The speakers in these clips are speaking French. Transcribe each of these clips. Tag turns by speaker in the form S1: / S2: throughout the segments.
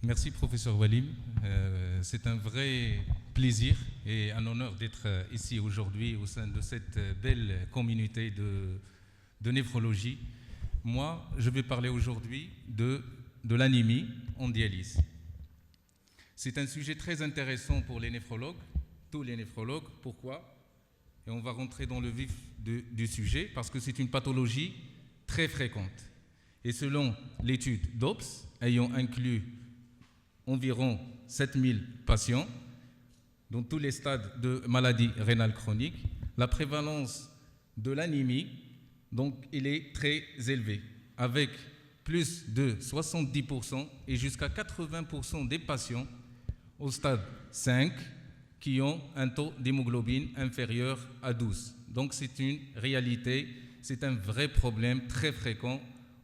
S1: Merci, professeur Walim. C'est un vrai plaisir et un honneur d'être ici aujourd'hui au sein de cette belle communauté de néphrologie. Moi, je vais parler aujourd'hui de l'anémie en dialyse. C'est un sujet très intéressant pour les néphrologues, tous les néphrologues. Pourquoi? Et on va rentrer dans le vif du sujet parce que c'est une pathologie très fréquente. Et selon l'étude DOPS, ayant inclus environ 7000 patients dans tous les stades de maladie rénale chronique, la prévalence de l'anémie, donc, il est très élevé, avec plus de 70% et jusqu'à 80% des patients au stade 5 qui ont un taux d'hémoglobine inférieur à 12. Donc c'est une réalité, c'est un vrai problème très fréquent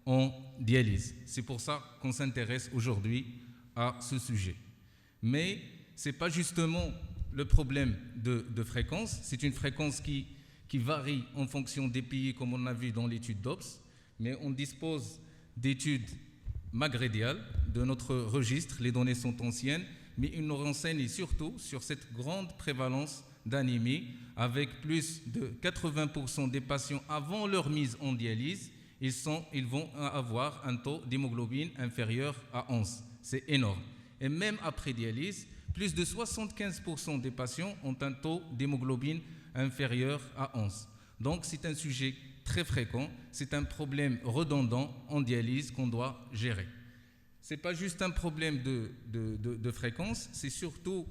S1: en dialyse. C'est pour ça qu'on s'intéresse aujourd'hui à ce sujet. Mais ce n'est pas justement le problème de fréquence, c'est une fréquence qui varie en fonction des pays, comme on a vu dans l'étude DOPS, mais on dispose d'études magrédiales de notre registre, les données sont anciennes, mais ils nous renseignent surtout sur cette grande prévalence d'anémie, avec plus de 80% des patients avant leur mise en dialyse, ils vont avoir un taux d'hémoglobine inférieur à 11. C'est énorme. Et même après dialyse, plus de 75% des patients ont un taux d'hémoglobine inférieur à 11. Donc c'est un sujet très fréquent, c'est un problème redondant en dialyse qu'on doit gérer. Ce n'est pas juste un problème de fréquence, c'est surtout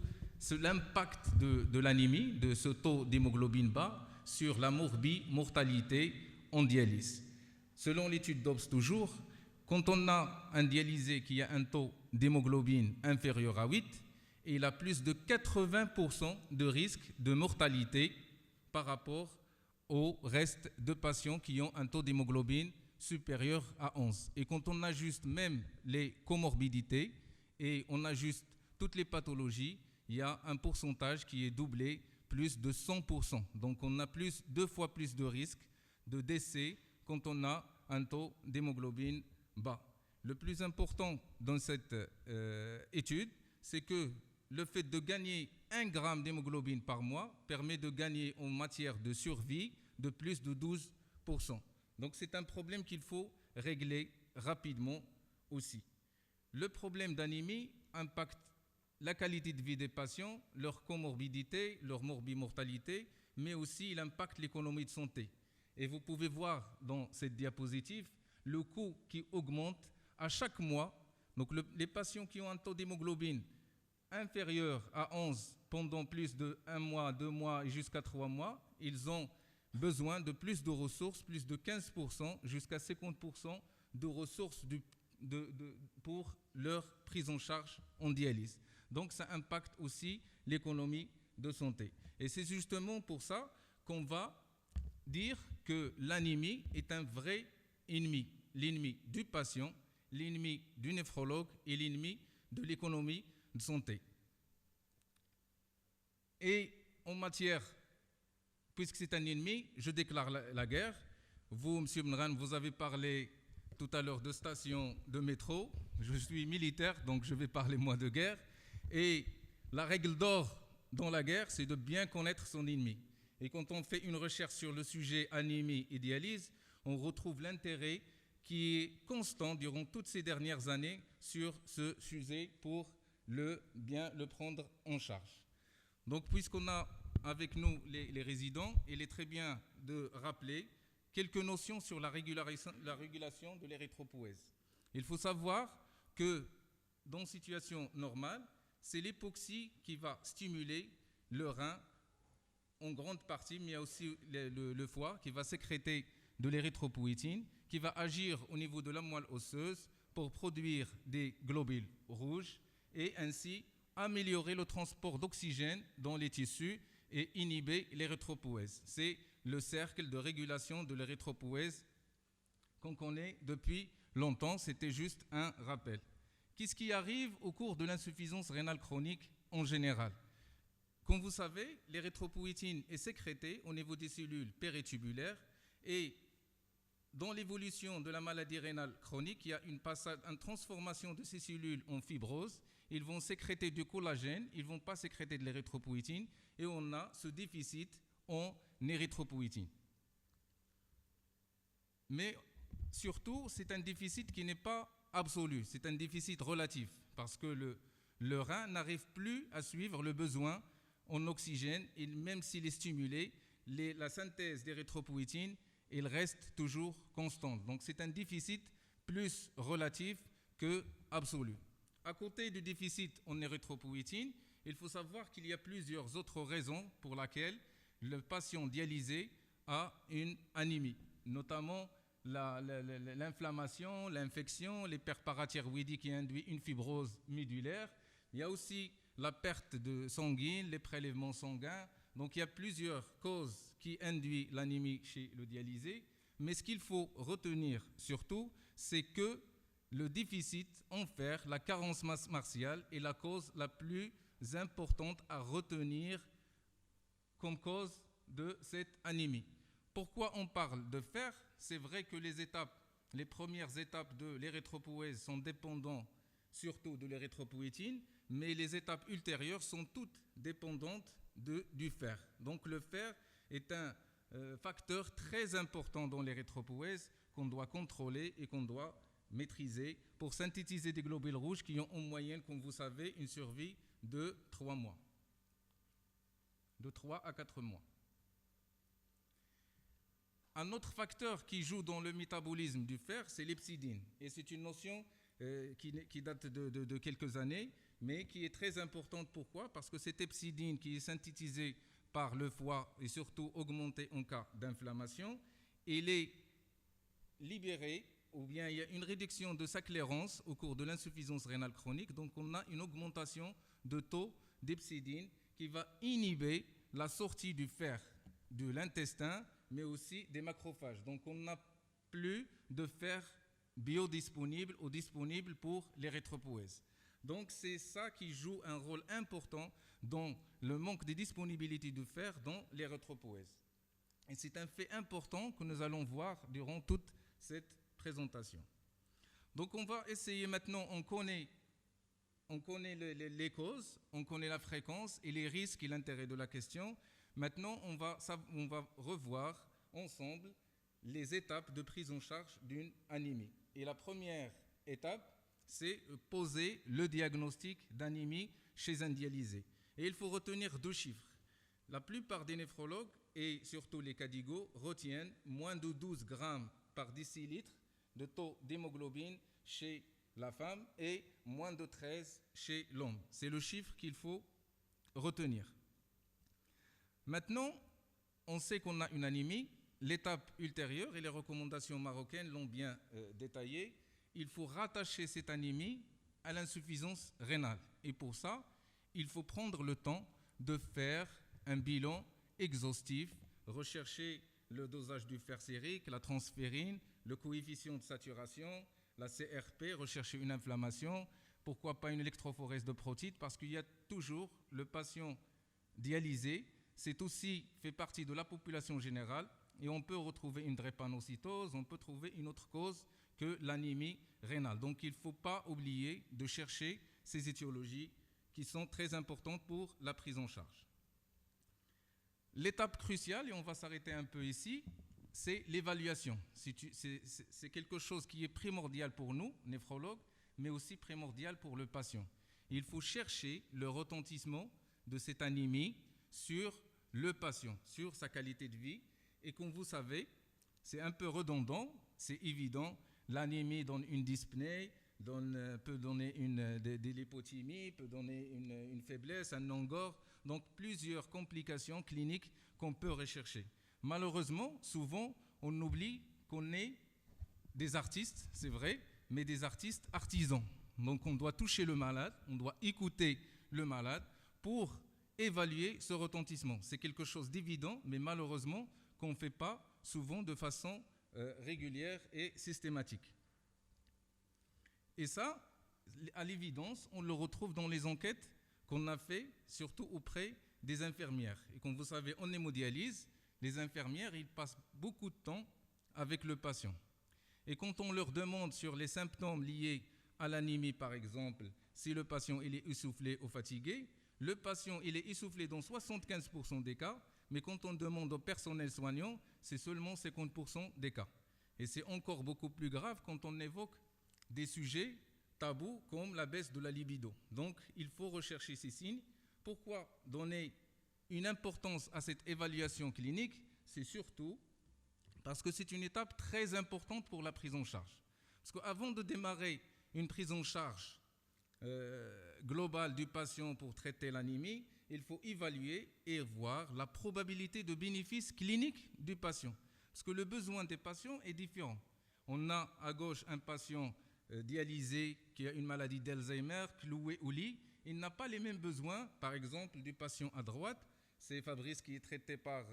S1: l'impact de l'anémie, de ce taux d'hémoglobine bas, sur la mortalité en dialyse. Selon l'étude DOPS toujours, quand on a un dialysé qui a un taux d'hémoglobine inférieur à 8, il a plus de 80% de risque de mortalité par rapport au reste de patients qui ont un taux d'hémoglobine supérieur à 11. Et quand on ajuste même les comorbidités et on ajuste toutes les pathologies, il y a un pourcentage qui est doublé, plus de 100%. Donc on a deux fois plus de risque de décès quand on a un taux d'hémoglobine bas. Le plus important dans cette étude, c'est que le fait de gagner 1 gramme d'hémoglobine par mois permet de gagner en matière de survie de plus de 12%. Donc c'est un problème qu'il faut régler rapidement aussi. Le problème d'anémie impacte la qualité de vie des patients, leur comorbidité, leur morbimortalité, mais aussi il impacte l'économie de santé. Et vous pouvez voir dans cette diapositive le coût qui augmente à chaque mois. Donc les patients qui ont un taux d'hémoglobine inférieur à 11 pendant plus de 1 mois, 2 mois et jusqu'à 3 mois, ils ont besoin de plus de ressources, plus de 15%, jusqu'à 50% de ressources pour leur prise en charge en dialyse. Donc ça impacte aussi l'économie de santé. Et c'est justement pour ça qu'on va dire que l'anémie est un vrai ennemi, l'ennemi du patient, l'ennemi du néphrologue et l'ennemi de l'économie de santé. Et en matière, puisque c'est un ennemi, je déclare la guerre. Vous, M. Mnran, vous avez parlé tout à l'heure de station de métro. Je suis militaire, donc je vais parler moi de guerre. Et la règle d'or dans la guerre, c'est de bien connaître son ennemi. Et quand on fait une recherche sur le sujet anémie et dialyse, on retrouve l'intérêt qui est constant durant toutes ces dernières années sur ce sujet pour bien le prendre en charge. Donc, puisqu'on a avec nous les résidents, il est très bien de rappeler quelques notions sur la régulation de l'érythropoïèse. Il faut savoir que dans une situation normale, c'est l'hypoxie qui va stimuler le rein en grande partie, mais il y a aussi le foie qui va sécréter de l'érythropoïétine, qui va agir au niveau de la moelle osseuse pour produire des globules rouges et ainsi améliorer le transport d'oxygène dans les tissus et inhiber l'érythropoïèse. C'est le cercle de régulation de l'érythropoïèse qu'on connaît depuis longtemps, c'était juste un rappel. Qu'est-ce qui arrive au cours de l'insuffisance rénale chronique en général? Comme vous savez, l'érythropoïétine est sécrétée au niveau des cellules péritubulaires et dans l'évolution de la maladie rénale chronique, il y a une transformation de ces cellules en fibrose. Ils vont sécréter du collagène, ils ne vont pas sécréter de l'érythropoïétine, et on a ce déficit en érythropoïétine. Mais surtout, c'est un déficit qui n'est pas absolu, c'est un déficit relatif, parce que le rein n'arrive plus à suivre le besoin en oxygène, et même s'il est stimulé, la synthèse d'érythropoïétine, il reste toujours constante. Donc c'est un déficit plus relatif que absolu. À côté du déficit en érythropoïétine, il faut savoir qu'il y a plusieurs autres raisons pour lesquelles le patient dialysé a une anémie, notamment l'inflammation, l'infection, les pertes parathyroïdiques qui induisent une fibrose médulaire. Il y a aussi la perte de sanguine, les prélèvements sanguins. Donc il y a plusieurs causes qui induisent l'anémie chez le dialysé. Mais ce qu'il faut retenir surtout, c'est que le déficit en fer, la carence martiale, est la cause la plus importante à retenir comme cause de cette anémie. Pourquoi on parle de fer? C'est vrai que les premières étapes de l'érythropoïèse sont dépendantes surtout de l'érythropoïétine, mais les étapes ultérieures sont toutes dépendantes du fer. Donc le fer est un facteur très important dans l'érythropoïèse qu'on doit contrôler et qu'on doit maîtriser pour synthétiser des globules rouges qui ont en moyenne, comme vous savez, une survie de 3 mois. De 3 à 4 mois. Un autre facteur qui joue dans le métabolisme du fer, c'est l'hepsidine. Et c'est une notion qui date de quelques années, mais qui est très importante. Pourquoi? Parce que cette hepsidine qui est synthétisée par le foie et surtout augmentée en cas d'inflammation, elle est libérée, ou bien il y a une réduction de sa clairance au cours de l'insuffisance rénale chronique. Donc on a une augmentation de taux d'hepsidine qui va inhiber la sortie du fer de l'intestin, mais aussi des macrophages. Donc on n'a plus de fer biodisponible ou disponible pour l'érythropoïèse. Donc c'est ça qui joue un rôle important dans le manque de disponibilité de fer dans l'érythropoïèse. Et c'est un fait important que nous allons voir durant toute cette présentation. Donc on va essayer maintenant, on connaît les causes, on connaît la fréquence et les risques et l'intérêt de la question. Maintenant, on va revoir ensemble les étapes de prise en charge d'une anémie. Et la première étape, c'est poser le diagnostic d'anémie chez un dialysé. Et il faut retenir 2 chiffres. La plupart des néphrologues, et surtout les CADIGO, retiennent moins de 12 grammes par décilitre de taux d'hémoglobine chez la femme et moins de 13 chez l'homme. C'est le chiffre qu'il faut retenir. Maintenant, on sait qu'on a une anémie. L'étape ultérieure, et les recommandations marocaines l'ont bien détaillé, il faut rattacher cette anémie à l'insuffisance rénale. Et pour ça, il faut prendre le temps de faire un bilan exhaustif, rechercher le dosage du fer sérique, la transférine, le coefficient de saturation, la CRP, rechercher une inflammation, pourquoi pas une électrophorèse de protides, parce qu'il y a toujours le patient dialysé, c'est aussi fait partie de la population générale, et on peut retrouver une drépanocytose, on peut trouver une autre cause que l'anémie rénale. Donc il ne faut pas oublier de chercher ces étiologies qui sont très importantes pour la prise en charge. L'étape cruciale, et on va s'arrêter un peu ici, c'est l'évaluation. C'est quelque chose qui est primordial pour nous, néphrologues, mais aussi primordial pour le patient. Il faut chercher le retentissement de cette anémie sur le patient, sur sa qualité de vie. Et comme vous savez, c'est un peu redondant, c'est évident, l'anémie donne une dyspnée, peut donner des lipotymies, peut donner une faiblesse, un angor, donc plusieurs complications cliniques qu'on peut rechercher. Malheureusement, souvent, on oublie qu'on est des artistes, c'est vrai, mais des artistes artisans. Donc on doit toucher le malade, on doit écouter le malade pour évaluer ce retentissement. C'est quelque chose d'évident, mais malheureusement qu'on ne fait pas souvent de façon régulière et systématique. Et ça, à l'évidence, on le retrouve dans les enquêtes qu'on a fait, surtout auprès des infirmières. Et comme vous savez, en hémodialyse, les infirmières, ils passent beaucoup de temps avec le patient. Et quand on leur demande sur les symptômes liés à l'anémie, par exemple, si le patient il est essoufflé ou fatigué, le patient il est essoufflé dans 75% des cas, mais quand on demande au personnel soignant, c'est seulement 50% des cas. Et c'est encore beaucoup plus grave quand on évoque des sujets tabous comme la baisse de la libido. Donc, il faut rechercher ces signes. Pourquoi donner une importance à cette évaluation clinique? C'est surtout parce que c'est une étape très importante pour la prise en charge. Parce qu'avant de démarrer une prise en charge globale du patient pour traiter l'anémie, il faut évaluer et voir la probabilité de bénéfice clinique du patient. Parce que le besoin des patients est différent. On a à gauche un patient dialysé qui a une maladie d'Alzheimer, cloué au lit. Il n'a pas les mêmes besoins, par exemple, du patient à droite. C'est Fabrice qui est traité par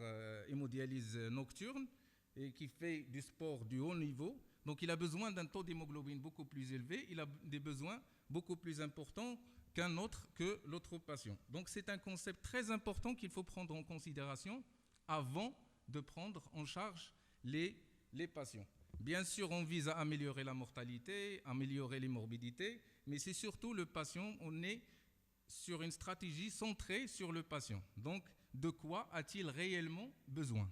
S1: hémodialyse nocturne et qui fait du sport du haut niveau. Donc il a besoin d'un taux d'hémoglobine beaucoup plus élevé, il a des besoins beaucoup plus importants que l'autre patient. Donc c'est un concept très important qu'il faut prendre en considération avant de prendre en charge les patients. Bien sûr, on vise à améliorer la mortalité, améliorer les morbidités, mais c'est surtout le patient, on est sur une stratégie centrée sur le patient. Donc, de quoi a-t-il réellement besoin?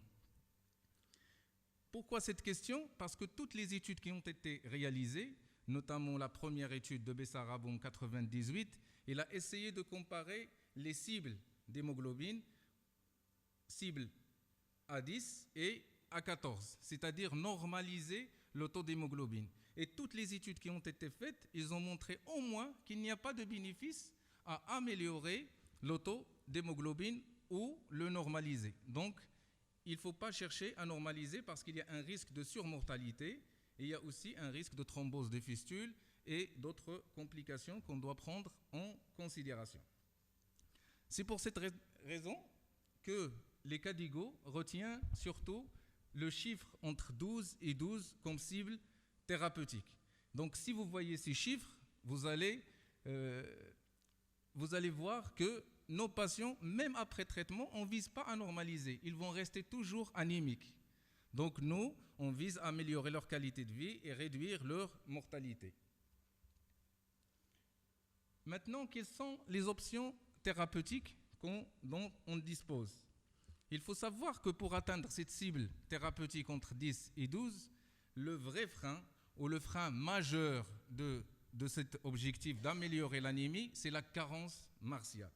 S1: Pourquoi cette question? Parce que toutes les études qui ont été réalisées, notamment la première étude de Bessarab en 1998, il a essayé de comparer les cibles d'hémoglobine, cibles à 10 et à 14, c'est-à-dire normaliser le taux d'hémoglobine. Et toutes les études qui ont été faites, ils ont montré au moins qu'il n'y a pas de bénéfice à améliorer le taux d'hémoglobine ou le normaliser. Donc, il ne faut pas chercher à normaliser parce qu'il y a un risque de surmortalité et il y a aussi un risque de thrombose de fistule et d'autres complications qu'on doit prendre en considération. C'est pour cette raison que les CADIGO retient surtout le chiffre entre 12 et 12 comme cible thérapeutique. Donc si vous voyez ces chiffres, vous allez voir que nos patients, même après traitement, on ne vise pas à normaliser. Ils vont rester toujours anémiques. Donc nous, on vise à améliorer leur qualité de vie et réduire leur mortalité. Maintenant, quelles sont les options thérapeutiques dont on dispose? Il faut savoir que pour atteindre cette cible thérapeutique entre 10 et 12, le vrai frein ou le frein majeur de cet objectif d'améliorer l'anémie, c'est la carence martiale.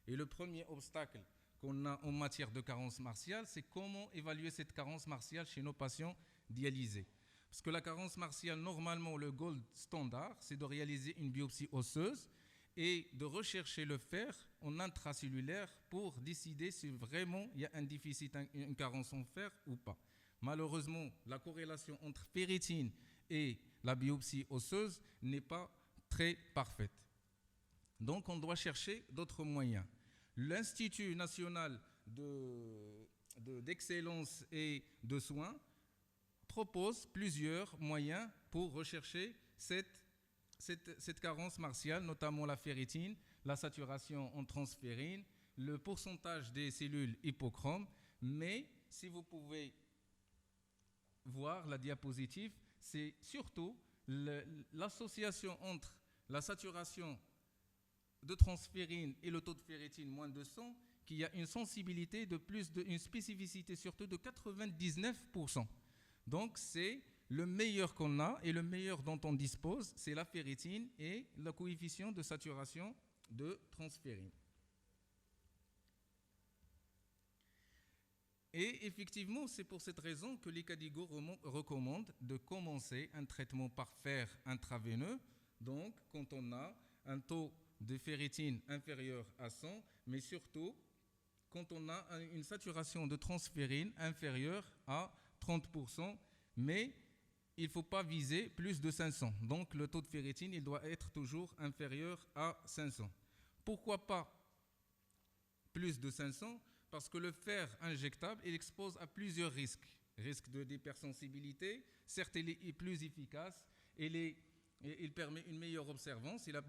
S1: Et le premier obstacle qu'on a en matière de carence martiale, c'est comment évaluer cette carence martiale chez nos patients dialysés. Parce que la carence martiale, normalement, le gold standard, c'est de réaliser une biopsie osseuse et de rechercher le fer en intracellulaire pour décider si vraiment il y a un déficit, une carence en fer ou pas. Malheureusement, la corrélation entre ferritine et la biopsie osseuse n'est pas très parfaite. Donc, on doit chercher d'autres moyens. L'Institut national d'excellence et de soins propose plusieurs moyens pour rechercher cette carence martiale, notamment la ferritine, la saturation en transférine, le pourcentage des cellules hypochromes. Mais si vous pouvez voir la diapositive, c'est surtout l'association entre la saturation de transférine et le taux de ferritine moins de 100, qui a une sensibilité une spécificité surtout de 99%. Donc c'est le meilleur qu'on a et le meilleur dont on dispose, c'est la ferritine et le coefficient de saturation de transférine. Et effectivement, c'est pour cette raison que les CADIGO recommandent de commencer un traitement par fer intraveineux, donc quand on a un taux de ferritine inférieur à 100, mais surtout quand on a une saturation de transférine inférieure à 30%, mais il ne faut pas viser plus de 500. Donc le taux de ferritine, il doit être toujours inférieur à 500. Pourquoi pas plus de 500 ? Parce que le fer injectable, il expose à plusieurs risques. Risque d'hypersensibilité, certes il est plus efficace, il permet une meilleure observance, il a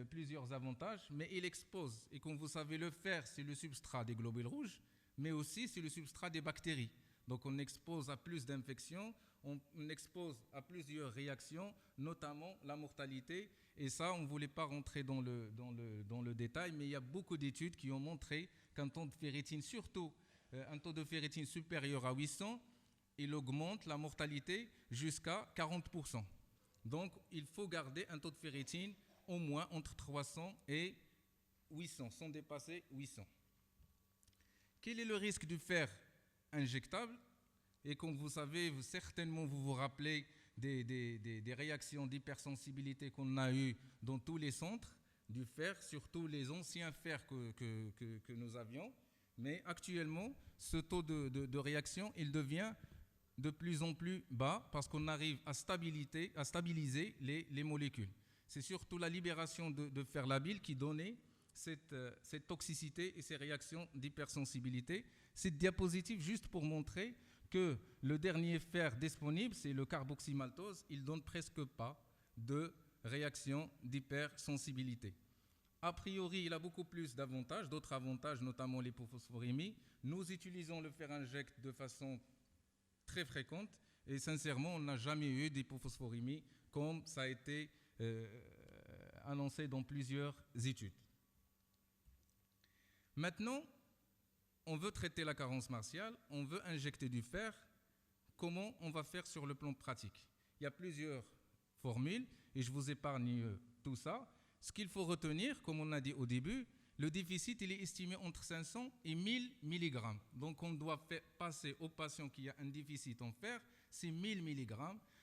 S1: plusieurs avantages, mais il expose. Et comme vous savez, le fer, c'est le substrat des globules rouges, mais aussi c'est le substrat des bactéries. Donc on expose à plus d'infections, on expose à plusieurs réactions, notamment la mortalité. Et ça, on ne voulait pas rentrer dans le détail, mais il y a beaucoup d'études qui ont montré qu'un taux de ferritine, surtout un taux de ferritine supérieur à 800, il augmente la mortalité jusqu'à 40%. Donc, il faut garder un taux de ferritine au moins entre 300 et 800, sans dépasser 800. Quel est le risque du fer injectable? Et comme vous savez, certainement vous vous rappelez des réactions d'hypersensibilité qu'on a eues dans tous les centres du fer, surtout les anciens fers que nous avions. Mais actuellement, ce taux de réaction, il devient de plus en plus bas parce qu'on arrive à stabiliser les molécules. C'est surtout la libération de fer labile qui donnait cette toxicité et ces réactions d'hypersensibilité. Cette diapositive, juste pour montrer que le dernier fer disponible, c'est le carboxymaltose, il ne donne presque pas de réaction d'hypersensibilité. A priori, il a beaucoup plus d'avantages, d'autres avantages, notamment l'hypophosphorémie. Nous utilisons le fer inject de façon très fréquente et sincèrement, on n'a jamais eu d'hypophosphorémie comme ça a été annoncé dans plusieurs études. Maintenant, on veut traiter la carence martiale, on veut injecter du fer. Comment on va faire sur le plan pratique? Il y a plusieurs formules et je vous épargne tout ça. Ce qu'il faut retenir, comme on a dit au début, le déficit il est estimé entre 500 et 1000 mg. Donc on doit passer au patient qui a un déficit en fer, c'est 1000 mg,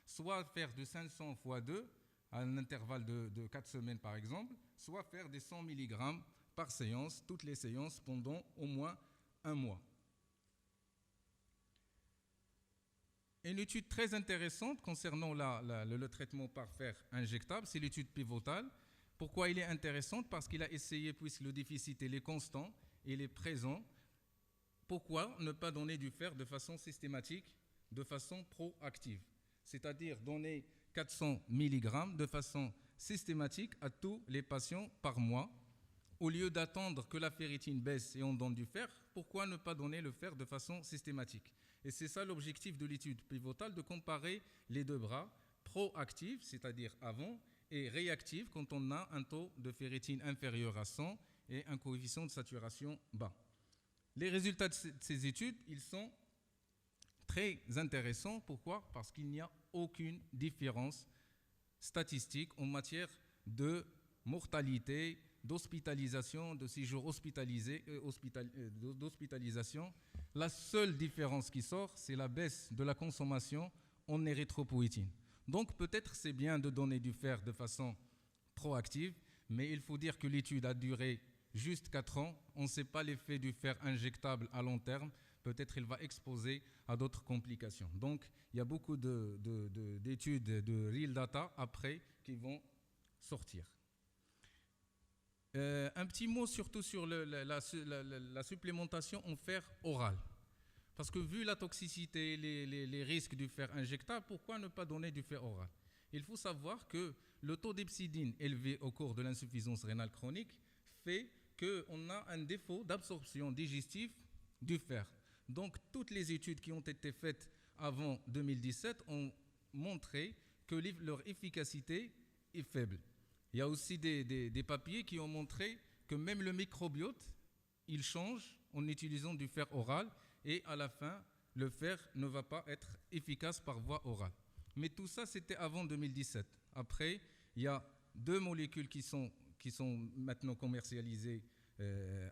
S1: soit faire de 500 x 2 à un intervalle de 4 semaines par exemple, soit faire des 100 mg par séance, toutes les séances pendant au moins un mois. Une étude très intéressante concernant le traitement par fer injectable, c'est l'étude pivotale. Pourquoi il est intéressant? Parce qu'il a essayé, puisque le déficit il est constant, il est présent, pourquoi ne pas donner du fer de façon systématique, de façon proactive? C'est-à-dire donner 400 mg de façon systématique à tous les patients par mois. Au lieu d'attendre que la ferritine baisse et on donne du fer, pourquoi ne pas donner le fer de façon systématique? Et c'est ça l'objectif de l'étude pivotale, de comparer les deux bras, proactifs, c'est-à-dire avant, et réactifs quand on a un taux de ferritine inférieur à 100 et un coefficient de saturation bas. Les résultats de ces études, ils sont très intéressants. Pourquoi? Parce qu'il n'y a aucune différence statistique en matière de mortalité, d'hospitalisation, de séjour d'hospitalisation. La seule différence qui sort, c'est la baisse de la consommation en érythropoïétine. Donc peut-être c'est bien de donner du fer de façon proactive, mais il faut dire que l'étude a duré juste 4 ans. On ne sait pas l'effet du fer injectable à long terme. Peut-être il va exposer à d'autres complications. Donc il y a beaucoup d'études de real data après qui vont sortir. Un petit mot surtout sur la supplémentation en fer oral. Parce que vu la toxicité, les risques du fer injectable, pourquoi ne pas donner du fer oral? Il faut savoir que le taux d'hepcidine élevé au cours de l'insuffisance rénale chronique fait qu'on a un défaut d'absorption digestive du fer. Donc toutes les études qui ont été faites avant 2017 ont montré que leur efficacité est faible. Il y a aussi des papiers qui ont montré que même le microbiote, il change en utilisant du fer oral et à la fin, le fer ne va pas être efficace par voie orale. Mais tout ça, c'était avant 2017. Après, il y a 2 molécules qui sont maintenant commercialisées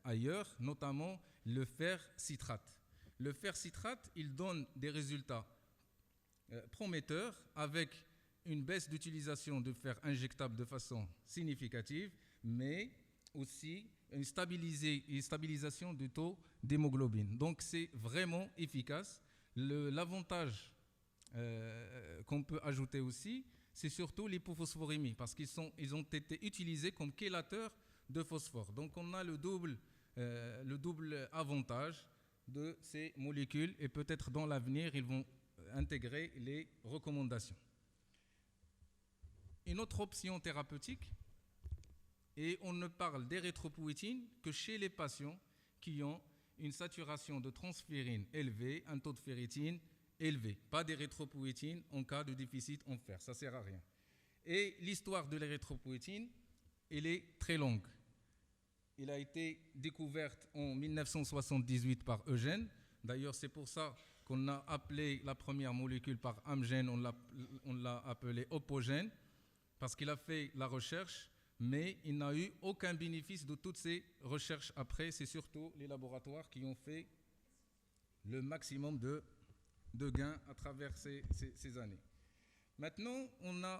S1: ailleurs, notamment le fer citrate. Le fer citrate, il donne des résultats prometteurs avec une baisse d'utilisation de fer injectable de façon significative, mais aussi une stabilisation du taux d'hémoglobine. Donc c'est vraiment efficace. L'avantage qu'on peut ajouter aussi, c'est surtout l'hypophosphorémie, parce qu'ils ont été utilisés comme chélateurs de phosphore. Donc on a le double avantage de ces molécules et peut-être dans l'avenir, ils vont intégrer les recommandations. Une autre option thérapeutique, et on ne parle d'érythropoïétine que chez les patients qui ont une saturation de transférine élevée, un taux de ferritine élevée, pas d'érythropoïétine en cas de déficit en fer, ça ne sert à rien. Et l'histoire de l'érythropoïétine, elle est très longue. Elle a été découverte en 1978 par Eugène. D'ailleurs, c'est pour ça qu'on a appelé la première molécule par Amgen, on l'a appelée Opogène, parce qu'il a fait la recherche, mais il n'a eu aucun bénéfice de toutes ces recherches après. C'est surtout les laboratoires qui ont fait le maximum de gains à travers ces années. Maintenant,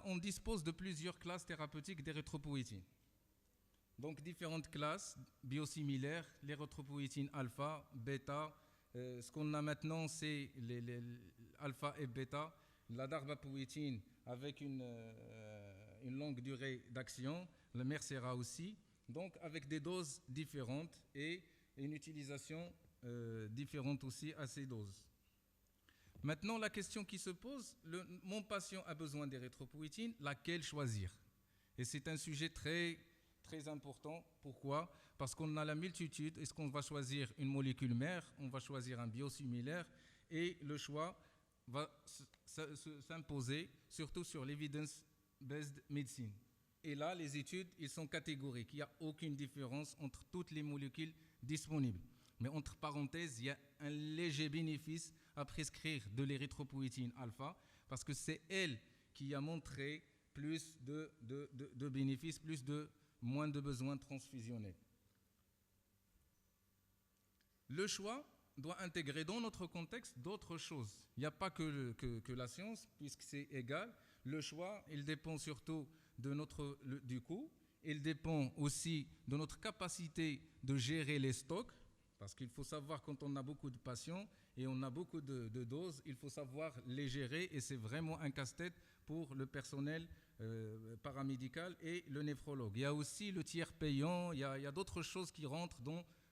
S1: on dispose de plusieurs classes thérapeutiques d'érythropoïétine. Donc, différentes classes biosimilaires, l'érythropoïétine alpha, bêta. Ce qu'on a maintenant, c'est les alpha et bêta. La darbapoïétine avec une longue durée d'action, le Mircera aussi. Donc, avec des doses différentes et une utilisation différente aussi à ces doses. Maintenant, la question qui se pose, mon patient a besoin d'érythropoïétine, laquelle choisir? Et c'est un sujet très, très important. Pourquoi? Parce qu'on a la multitude. Est-ce qu'on va choisir une molécule mère? On va choisir un biosimilaire. Et le choix va s'imposer surtout sur l'evidence-based medicine. Et là, les études, ils sont catégoriques. Il n'y a aucune différence entre toutes les molécules disponibles. Mais entre parenthèses, il y a un léger bénéfice à prescrire de l'érythropoïétine alpha parce que c'est elle qui a montré plus de bénéfices, moins de besoins transfusionnels. Le choix doit intégrer dans notre contexte d'autres choses. Il n'y a pas que la science, puisque c'est égal. Le choix, il dépend surtout du coût. Il dépend aussi de notre capacité de gérer les stocks. Parce qu'il faut savoir, quand on a beaucoup de patients et on a beaucoup de doses, il faut savoir les gérer et c'est vraiment un casse-tête pour le personnel paramédical et le néphrologue. Il y a aussi le tiers payant, il y a d'autres choses qui rentrent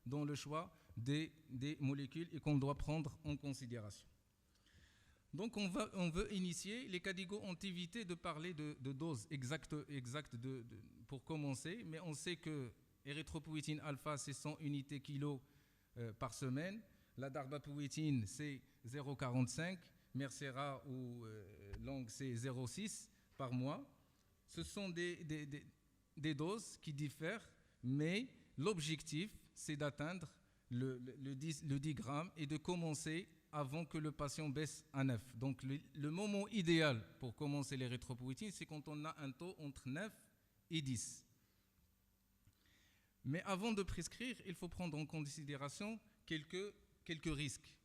S1: dans le choix des molécules et qu'on doit prendre en considération. Donc on veut initier, les CADIGO ont évité de parler de doses exactes pour commencer, mais on sait que érythropoïétine alpha, c'est 100 unités kilo par semaine. La darbapoïétine, c'est 0,45. Mircera ou longue, c'est 0,6 par mois. Ce sont des doses qui diffèrent, mais l'objectif, c'est d'atteindre le 10 grammes et de commencer avant que le patient baisse à 9. Donc le moment idéal pour commencer l'érythropoïétine, c'est quand on a un taux entre 9 et 10. Mais avant de prescrire, il faut prendre en considération quelques risques.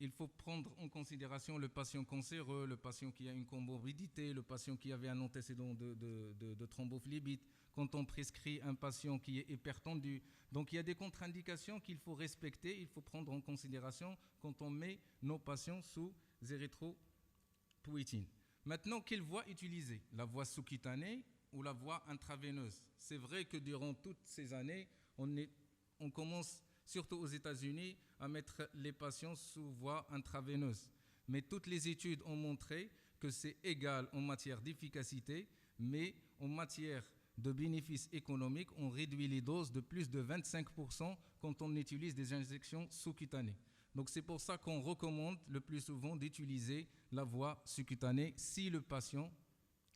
S1: Il faut prendre en considération le patient cancéreux, le patient qui a une comorbidité, le patient qui avait un antécédent de thrombophlébite. Quand on prescrit un patient qui est hypertendu. Donc il y a des contre-indications qu'il faut respecter, il faut prendre en considération quand on met nos patients sous érythropoïétine. Maintenant, quelle voie utiliser? La voie sous-cutanée ou la voie intraveineuse? C'est vrai que durant toutes ces années, on commence, surtout aux États-Unis, à mettre les patients sous voie intraveineuse. Mais toutes les études ont montré que c'est égal en matière d'efficacité, mais en matière de bénéfices économiques, on réduit les doses de plus de 25% quand on utilise des injections sous-cutanées. Donc c'est pour ça qu'on recommande le plus souvent d'utiliser la voie sous-cutanée si le patient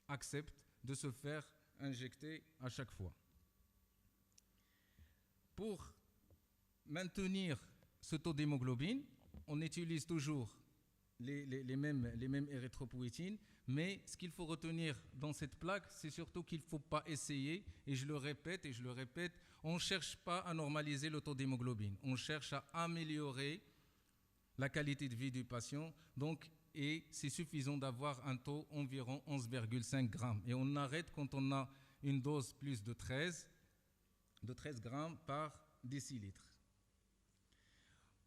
S1: accepte de se faire injecter à chaque fois. Pour maintenir ce taux d'hémoglobine, on utilise toujours les mêmes érythropoïétines, mais ce qu'il faut retenir dans cette plaque, c'est surtout qu'il ne faut pas essayer, et je le répète, on ne cherche pas à normaliser le taux d'hémoglobine, on cherche à améliorer la qualité de vie du patient, et c'est suffisant d'avoir un taux environ 11,5 grammes. Et on arrête quand on a une dose plus de 13 grammes par décilitre.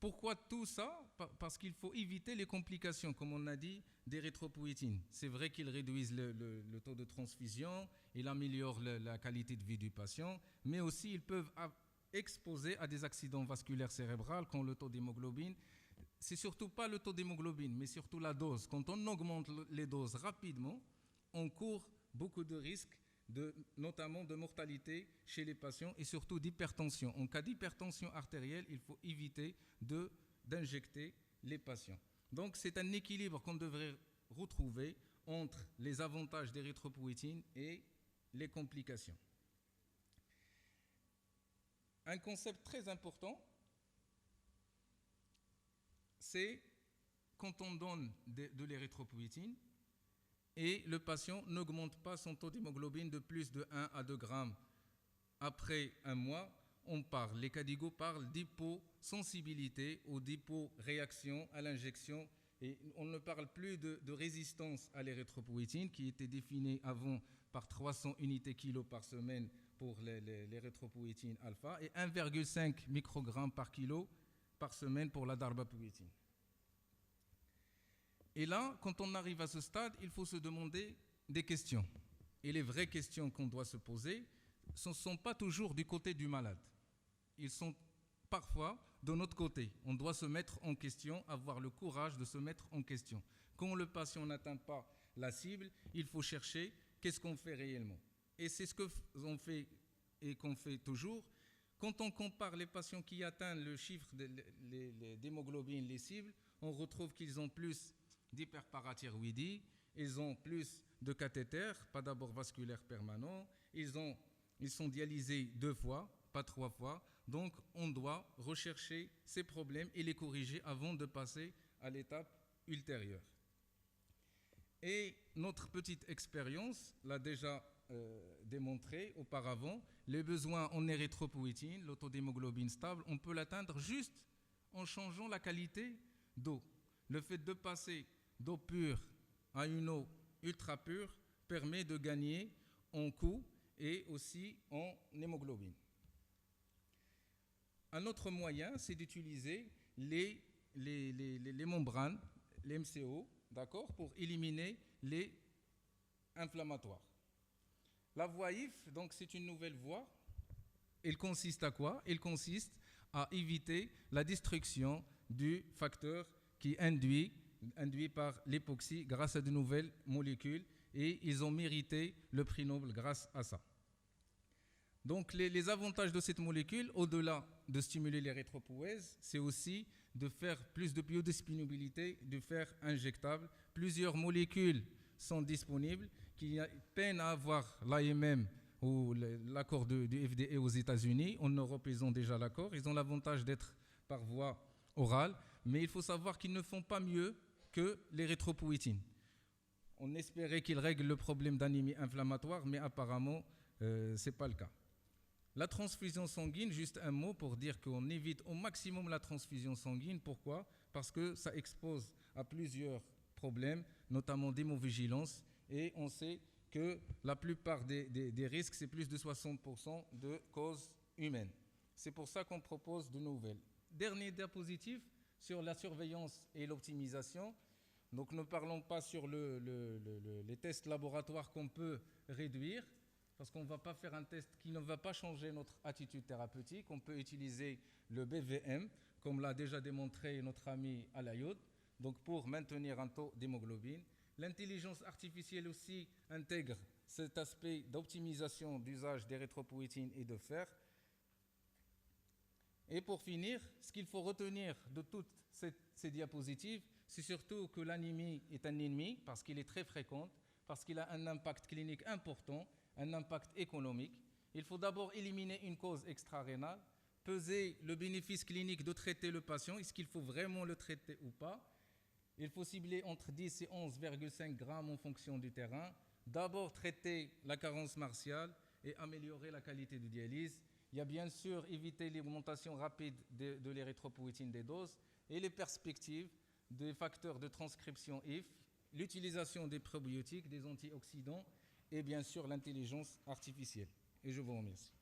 S1: Pourquoi tout ça? Parce qu'il faut éviter les complications, comme on a dit, d'érythropoïétine. C'est vrai qu'ils réduisent le taux de transfusion, ils améliorent la qualité de vie du patient, mais aussi ils peuvent exposer à des accidents vasculaires cérébraux quand le taux d'hémoglobine. C'est surtout pas le taux d'hémoglobine, mais surtout la dose. Quand on augmente les doses rapidement, on court beaucoup de risques, notamment de mortalité chez les patients et surtout d'hypertension. En cas d'hypertension artérielle, il faut éviter d'injecter les patients. Donc c'est un équilibre qu'on devrait retrouver entre les avantages d'érythropoïétine et les complications. Un concept très important, c'est quand on donne de l'érythropoïétine et le patient n'augmente pas son taux d'hémoglobine de plus de 1 à 2 grammes après un mois, on parle, les CADIGO parlent d'hyposensibilité ou d'hyporéaction à l'injection. Et on ne parle plus de résistance à l'érythropoïétine qui était définie avant par 300 unités kilo par semaine pour l'érythropoïétine alpha et 1,5 microgrammes par kilo par semaine pour la darbapoïétine. Et là, quand on arrive à ce stade, il faut se demander des questions. Et les vraies questions qu'on doit se poser, ce ne sont pas toujours du côté du malade. Ils sont parfois de notre côté. On doit se mettre en question, avoir le courage de se mettre en question. Quand le patient n'atteint pas la cible, il faut chercher qu'est-ce qu'on fait réellement. Et c'est ce qu'on fait et qu'on fait toujours. Quand on compare les patients qui atteignent le chiffre d'hémoglobine, les cibles, on retrouve qu'ils ont plus d'hyperparathyroïdie, ils ont plus de cathéters, pas d'abord vasculaire permanent, ils sont dialysés 2 fois, pas 3 fois. Donc, on doit rechercher ces problèmes et les corriger avant de passer à l'étape ultérieure. Et notre petite expérience l'a déjà démontré auparavant, les besoins en érythropoïétine, le taux d'hémoglobine stable, on peut l'atteindre juste en changeant la qualité d'eau. Le fait de passer d'eau pure à une eau ultra pure permet de gagner en coût et aussi en hémoglobine. Un autre moyen, c'est d'utiliser les membranes, les MCO, d'accord, pour éliminer les inflammatoires. La voie IF, donc c'est une nouvelle voie. Elle consiste à quoi? Elle consiste à éviter la destruction du facteur qui induit par l'époxy grâce à de nouvelles molécules, et ils ont mérité le prix Nobel grâce à ça. Donc les avantages de cette molécule, au-delà de stimuler l'érythropoïèse, c'est aussi de faire plus de biodisponibilité, de faire injectable. Plusieurs molécules sont disponibles qui peinent à avoir l'AMM ou l'accord du FDA aux États-Unis. En Europe, ils ont déjà l'accord. Ils ont l'avantage d'être par voie orale, mais il faut savoir qu'ils ne font pas mieux que l'érythropoïétine. On espérait qu'ils règlent le problème d'anémie inflammatoire, mais apparemment, ce n'est pas le cas. La transfusion sanguine, juste un mot pour dire qu'on évite au maximum la transfusion sanguine. Pourquoi? Parce que ça expose à plusieurs problèmes, notamment d'hémovigilance, et on sait que la plupart des risques, c'est plus de 60% de causes humaines. C'est pour ça qu'on propose de nouvelles. Dernier diapositive sur la surveillance et l'optimisation. Donc ne parlons pas sur les tests laboratoires qu'on peut réduire, parce qu'on ne va pas faire un test qui ne va pas changer notre attitude thérapeutique. On peut utiliser le BVM, comme l'a déjà démontré notre ami Alayod, donc pour maintenir un taux d'hémoglobine. L'intelligence artificielle aussi intègre cet aspect d'optimisation d'usage d'érythropoïétine et de fer. Et pour finir, ce qu'il faut retenir de toutes ces diapositives, c'est surtout que l'anémie est un ennemi, parce qu'il est très fréquent, parce qu'il a un impact clinique important, un impact économique. Il faut d'abord éliminer une cause extra-rénale, peser le bénéfice clinique de traiter le patient, est-ce qu'il faut vraiment le traiter ou pas. Il faut cibler entre 10 et 11,5 grammes en fonction du terrain. D'abord traiter la carence martiale et améliorer la qualité de dialyse. Il y a bien sûr éviter l'augmentation rapide de l'érythropoïétine des doses et les perspectives des facteurs de transcription IF, l'utilisation des probiotiques, des antioxydants et bien sûr l'intelligence artificielle. Et je vous remercie.